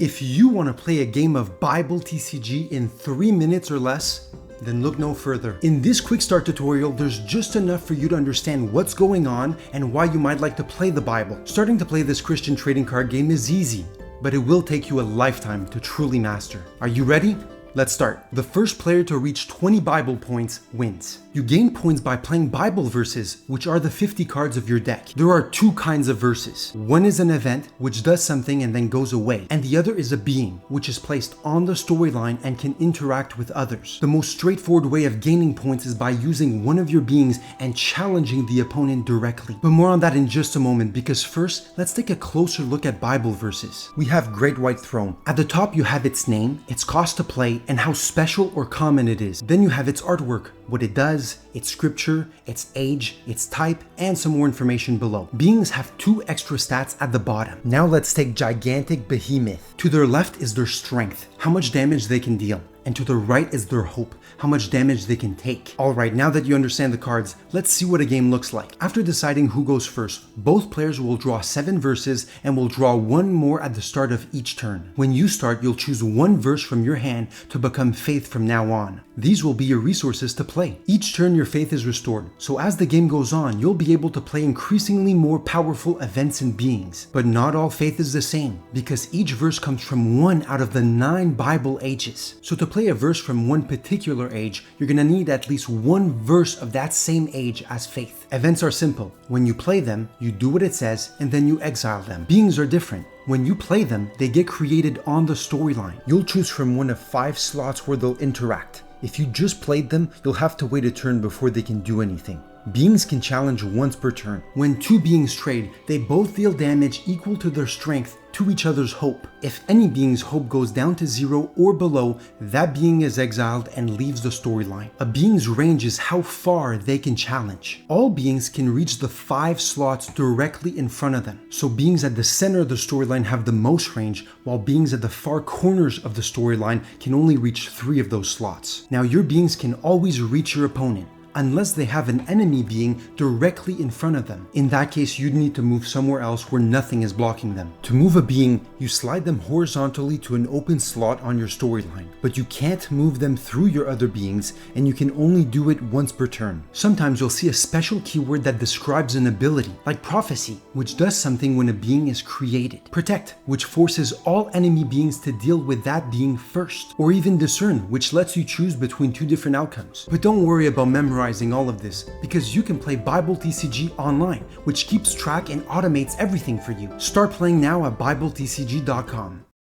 If you want to play a game of Bible TCG in 3 minutes or less, then look no further. In this quick start tutorial, there's just enough for you to understand what's going on and why you might like to play the Bible. Starting to play this Christian trading card game is easy, but it will take you a lifetime to truly master. Are you ready? Let's start. The first player to reach 20 Bible points wins. You gain points by playing Bible verses, which are the 50 cards of your deck. There are two kinds of verses. One is an event, which does something and then goes away, and the other is a being, which is placed on the storyline and can interact with others. The most straightforward way of gaining points is by using one of your beings and challenging the opponent directly. But more on that in just a moment, because first, let's take a closer look at Bible verses. We have Great White Throne. At the top, you have its name, its cost to play, and how special or common it is. Then you have its artwork, what it does, its scripture, its age, its type, and some more information below. Beings have 2 extra stats at the bottom. Now let's take Gigantic Behemoth. To their left is their strength, how much damage they can deal. And to the right is their hope, how much damage they can take. Alright, now that you understand the cards, let's see what a game looks like. After deciding who goes first, both players will draw 7 verses and will draw 1 more at the start of each turn. When you start, you'll choose 1 verse from your hand to become faith from now on. These will be your resources to play. Each turn your faith is restored, so as the game goes on, you'll be able to play increasingly more powerful events and beings. But not all faith is the same, because each verse comes from 1 out of the 9 Bible ages. So to play a verse from one particular age, you're gonna need at least 1 verse of that same age as faith. Events are simple. When you play them, you do what it says, and then you exile them. Beings are different. When you play them, they get created on the storyline. You'll choose from one of 5 slots where they'll interact. If you just played them, you'll have to wait a turn before they can do anything. Beings can challenge once per turn. When 2 beings trade, they both deal damage equal to their strength to each other's hope. If any being's hope goes down to 0 or below, that being is exiled and leaves the storyline. A being's range is how far they can challenge. All beings can reach the 5 slots directly in front of them. So beings at the center of the storyline have the most range, while beings at the far corners of the storyline can only reach 3 of those slots. Now your beings can always reach your opponent, unless they have an enemy being directly in front of them. In that case, you'd need to move somewhere else where nothing is blocking them. To move a being, you slide them horizontally to an open slot on your storyline, but you can't move them through your other beings, and you can only do it once per turn. Sometimes you'll see a special keyword that describes an ability, like Prophecy, which does something when a being is created. Protect, which forces all enemy beings to deal with that being first. Or even Discern, which lets you choose between 2 different outcomes. But don't worry about memorizing all of this, because you can play Bible TCG online, which keeps track and automates everything for you. Start playing now at BibleTCG.com.